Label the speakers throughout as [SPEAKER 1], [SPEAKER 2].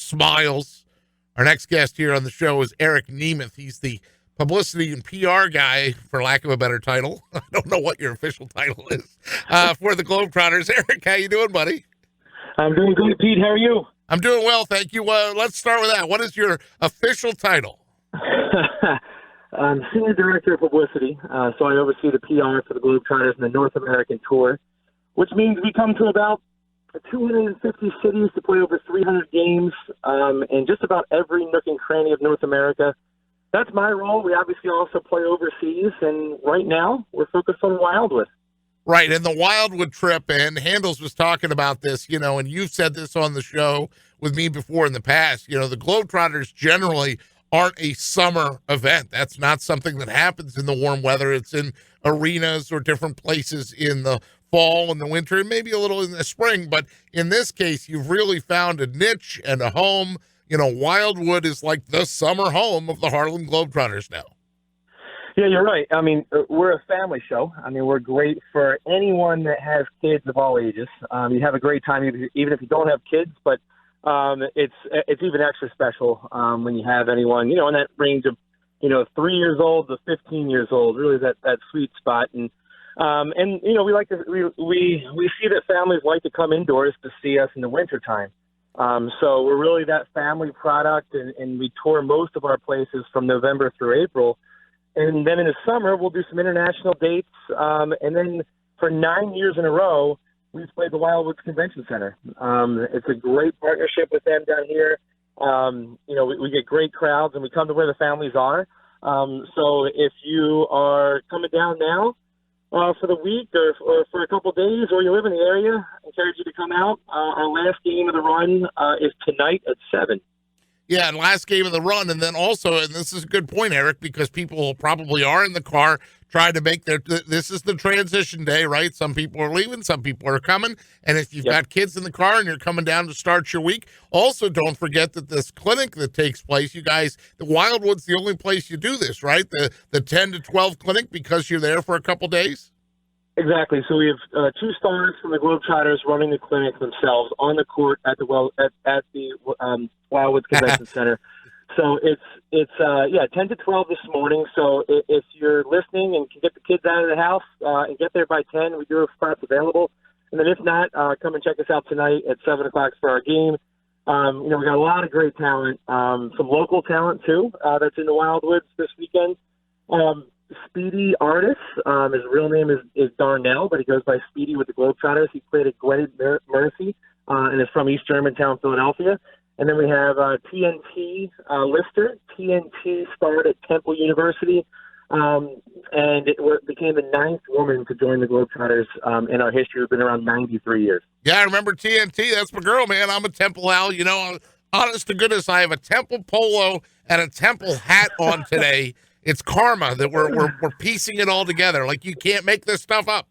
[SPEAKER 1] smiles. Our next guest here on the show is Eric Nemeth. He's the publicity and PR guy, for lack of a better title. I don't know what your official title is for the Globetrotters. Eric, how you doing, buddy?
[SPEAKER 2] I'm doing good, Pete. How are you?
[SPEAKER 1] I'm doing well, thank you. Let's start with that. What is your official title?
[SPEAKER 2] I'm Senior Director of Publicity, so I oversee the PR for the Globetrotters and the North American Tour, which means we come to about 250 cities to play over 300 games in just about every nook and cranny of North America. That's my role. We obviously also play overseas, and right now we're focused on Wildwood.
[SPEAKER 1] Right, and the Wildwood trip, and Handles was talking about this, and you've said this on the show with me before in the past. The Globetrotters generally aren't a summer event. That's not something that happens in the warm weather. It's in arenas or different places in the fall and the winter, and maybe a little in the spring. But in this case, you've really found a niche and a home. Wildwood is like the summer home of the Harlem Globetrotters now.
[SPEAKER 2] Yeah, you're right. I mean, we're a family show. I mean, we're great for anyone that has kids of all ages. You have a great time even if you don't have kids, but it's even extra special when you have anyone, in that range of, 3 years old to 15 years old, really that sweet spot. And we like to, we see that families like to come indoors to see us in the wintertime. So we're really that family product, and we tour most of our places from November through April. And then in the summer, we'll do some international dates. And then for 9 years in a row, we've played the Wildwoods Convention Center. It's a great partnership with them down here. We get great crowds, and we come to where the families are. So if you are coming down now for the week or for a couple of days, or you live in the area, I encourage you to come out. Our last game of the run is tonight at 7.
[SPEAKER 1] Yeah, and last game of the run, and then also, and this is a good point, Eric, because people probably are in the car trying to make this is the transition day, right? Some people are leaving, some people are coming, and if you've got kids in the car and you're coming down to start your week, also don't forget that this clinic that takes place, you guys, the Wildwood's the only place you do this, right? The 10 to 12 clinic, because you're there for a couple days?
[SPEAKER 2] Exactly. So we have 2 stars from the Globetrotters running the clinic themselves on the court at the Wildwood Convention Center. So it's 10 to 12 this morning. So if you're listening and can get the kids out of the house and get there by 10, we do have spots available. And then if not, come and check us out tonight at 7 o'clock for our game. We got a lot of great talent, some local talent too that's in the Wildwoods this weekend. Speedy Artis, his real name is Darnell, but he goes by Speedy with the Globetrotters. He played at Gwen Mercy and is from East Germantown, Philadelphia. And then we have TNT Lister. TNT started at Temple University and became the 9th woman to join the Globetrotters in our history. We've been around 93 years.
[SPEAKER 1] Yeah, I remember TNT. That's my girl, man. I'm a Temple Al. Honest to goodness, I have a Temple polo and a Temple hat on today. It's karma that we're piecing it all together. Like, you can't make this stuff up.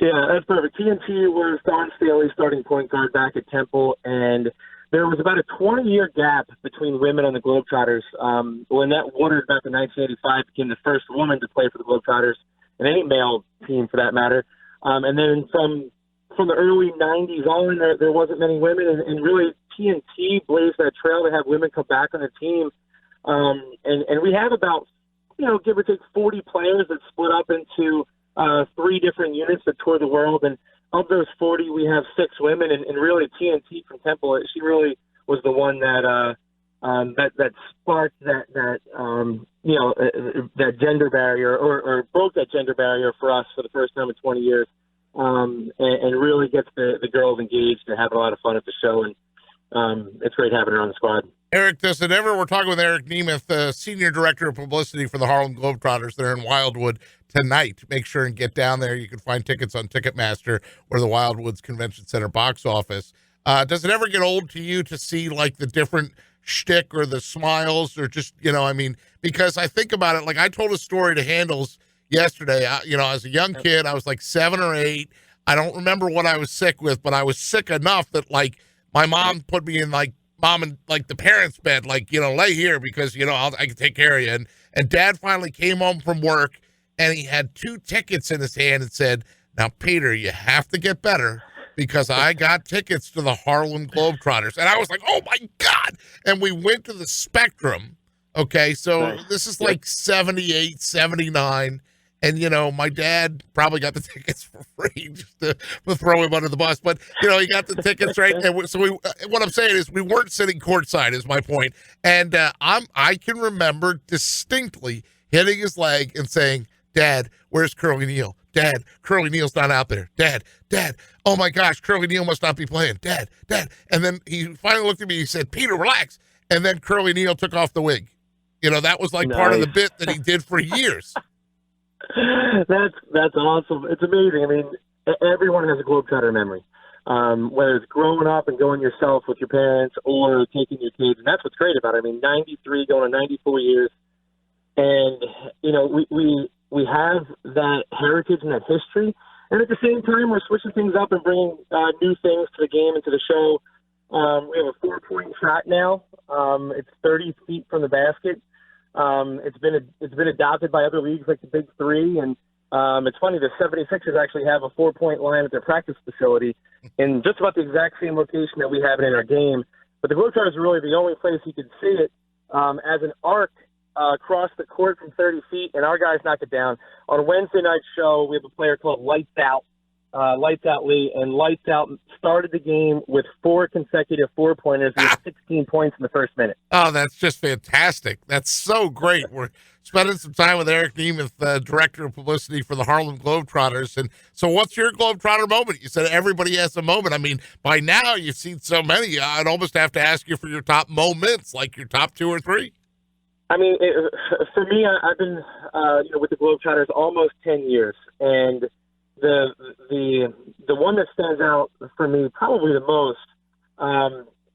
[SPEAKER 2] Yeah, that's perfect. TNT was Don Staley's starting point guard back at Temple, and there was about a 20-year gap between women on the Globetrotters. When that Waters back in 1985 became the first woman to play for the Globetrotters, and any male team for that matter. And then from the early 90s on, there wasn't many women, and really TNT blazed that trail to have women come back on the team. And we have about, give or take 40 players that split up into 3 different units that tour the world. And of those 40, we have 6 women. And really, TNT from Temple, she really was the one that sparked that gender barrier or broke that gender barrier for us for the first time in 20 years. And really gets the girls engaged and having a lot of fun at the show. And it's great having her on the squad.
[SPEAKER 1] Eric, we're talking with Eric Nemeth, the Senior Director of Publicity for the Harlem Globetrotters. They're in Wildwood tonight. Make sure and get down there. You can find tickets on Ticketmaster or the Wildwoods Convention Center box office. Does it ever get old to you to see, like, the different shtick or the smiles or just, because I think about it, like I told a story to Handles yesterday. As a young kid, I was like 7 or 8. I don't remember what I was sick with, but I was sick enough that, like, my mom put me in, like, mom and like the parents' bed, like, lay here because, I can take care of you. And Dad finally came home from work and he had 2 tickets in his hand and said, "Now, Peter, you have to get better because I got tickets to the Harlem Globetrotters." And I was like, oh my God. and we went to the Spectrum. Okay, so
[SPEAKER 2] Nice.
[SPEAKER 1] this is like 78, 79. And, you know, my dad probably got the tickets for free just to throw him under the bus. But, you know, he got the tickets, right? And what I'm saying is we weren't sitting courtside is my point. And I can remember distinctly hitting his leg and saying, Dad, where's Curly Neal? Dad, Curly Neal's not out there. Dad, oh, my gosh, Curly Neal must not be playing. Dad. And then he finally looked at me and he said, Peter, relax. And then Curly Neal took off the wig. You know, that was like part of the bit that he did for years.
[SPEAKER 2] That's awesome. It's amazing. I mean, everyone has a Globetrotter memory, whether it's growing up and going yourself with your parents or taking your kids. And that's what's great about it. I mean, 93 going to 94 years. And, you know, we have that heritage and that history. And at the same time, we're switching things up and bringing new things to the game and to the show. We have a 4-point shot now. It's 30 feet from the basket. It's been adopted by other leagues like the Big Three, and it's funny, the 76ers actually have a 4-point line at their practice facility in just about the exact same location that we have it in our game. But the Globetrotters are really the only place you can see it as an arc across the court from 30 feet, and our guys knock it down. On Wednesday night's show, we have a player called Lights Out Lee, and Lights Out started the game with 4 consecutive 4-pointers with 16 points in the first minute.
[SPEAKER 1] Oh, that's just fantastic. That's so great. We're spending some time with Eric Nemeth, Director of Publicity for the Harlem Globetrotters. And so what's your Globetrotter moment? You said everybody has a moment. I mean, by now you've seen so many, I'd almost have to ask you for your top moments, like your top 2 or 3.
[SPEAKER 2] I mean, for me, I've been with the Globetrotters almost 10 years, and the one that stands out for me probably the most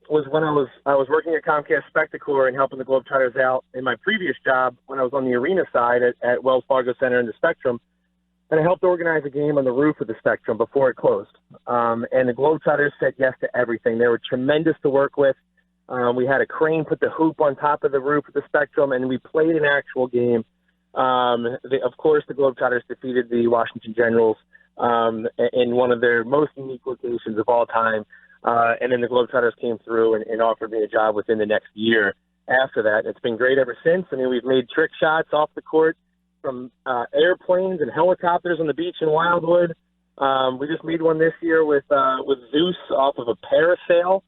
[SPEAKER 2] was when I was working at Comcast Spectacor and helping the Globetrotters out in my previous job when I was on the arena side at Wells Fargo Center in the Spectrum, and I helped organize a game on the roof of the Spectrum before it closed. And the Globetrotters said yes to everything. They were tremendous to work with. We had a crane put the hoop on top of the roof of the Spectrum, and we played an actual game. Of course, the Globetrotters defeated the Washington Generals in one of their most unique locations of all time. And then the Globetrotters came through and offered me a job within the next year after that. It's been great ever since. I mean, we've made trick shots off the court from airplanes and helicopters on the beach in Wildwood. We just made one this year with Zeus off of a parasail.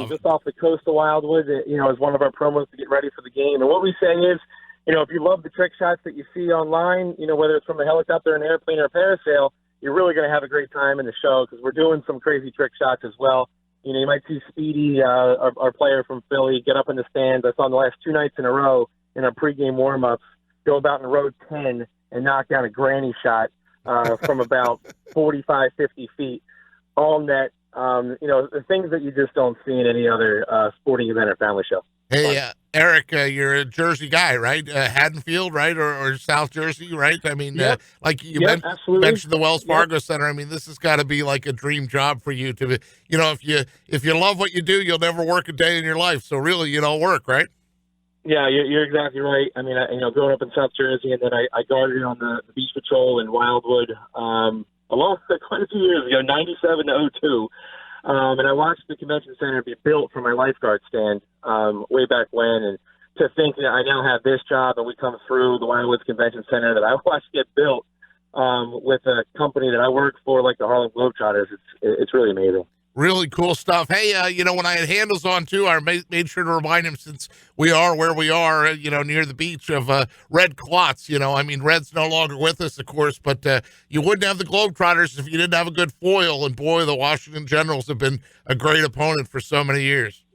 [SPEAKER 2] Just off the coast of Wildwood, as one of our promos to get ready for the game. And what we say is, if you love the trick shots that you see online, whether it's from a helicopter, an airplane, or a parasail, you're really going to have a great time in the show because we're doing some crazy trick shots as well. You might see Speedy, our player from Philly, get up in the stands. I saw him the last 2 nights in a row in our pregame warm-ups, go about in row 10 and knock down a granny shot from about 45, 50 feet, all net. The things that you just don't see in any other sporting event or family show.
[SPEAKER 1] Hey, Eric, you're a Jersey guy, right? Haddonfield, right? Or South Jersey, right? I mean,
[SPEAKER 2] yep.
[SPEAKER 1] Like you
[SPEAKER 2] absolutely.
[SPEAKER 1] mentioned the Wells Fargo Center. I mean, this has got to be like a dream job for you to, if you love what you do, you'll never work a day in your life. So really, you don't work, right?
[SPEAKER 2] Yeah, you're exactly right. I mean, growing up in South Jersey, and then I guarded on the Beach Patrol in Wildwood, quite a few years ago, 97 to 02. And I watched the convention center be built from my lifeguard stand way back when. And to think that I now have this job and we come through the Wildwoods Convention Center that I watched get built with a company that I work for, like the Harlem Globetrotters, it's really amazing.
[SPEAKER 1] Really cool stuff. Hey, when I had Handles on too, I made sure to remind him, since we are where we are, near the beach, of Red Klotz. I mean, Red's no longer with us, of course, but you wouldn't have the Globetrotters if you didn't have a good foil. And boy, the Washington Generals have been a great opponent for so many years.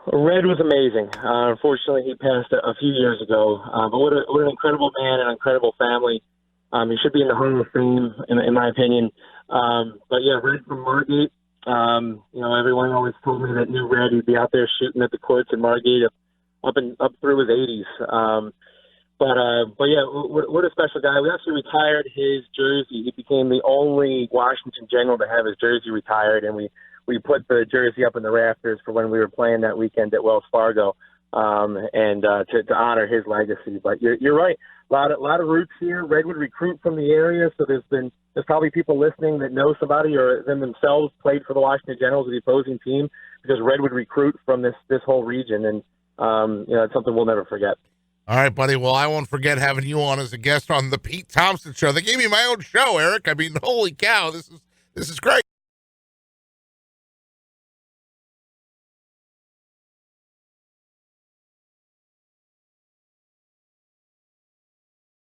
[SPEAKER 2] Red was amazing. Unfortunately, he passed a few years ago. But what an incredible man and an incredible family. He should be in the Hall of Fame, in my opinion. But yeah, Red from Margate. Everyone always told me that knew Red, he'd be out there shooting at the courts in Margate up through his 80s. But yeah, what a special guy. We actually retired his jersey. He became the only Washington General to have his jersey retired, and we put the jersey up in the rafters for when we were playing that weekend at Wells Fargo, and to honor his legacy. But you're right. lot of roots here. Redwood recruit from the area, so there's probably people listening that know somebody or them themselves played for the Washington Generals, the opposing team, because Redwood recruit from this whole region, and it's something we'll never forget.
[SPEAKER 1] All right, buddy. Well, I won't forget having you on as a guest on the Pete Thompson Show. They gave me my own show, Eric. I mean, holy cow, this is great.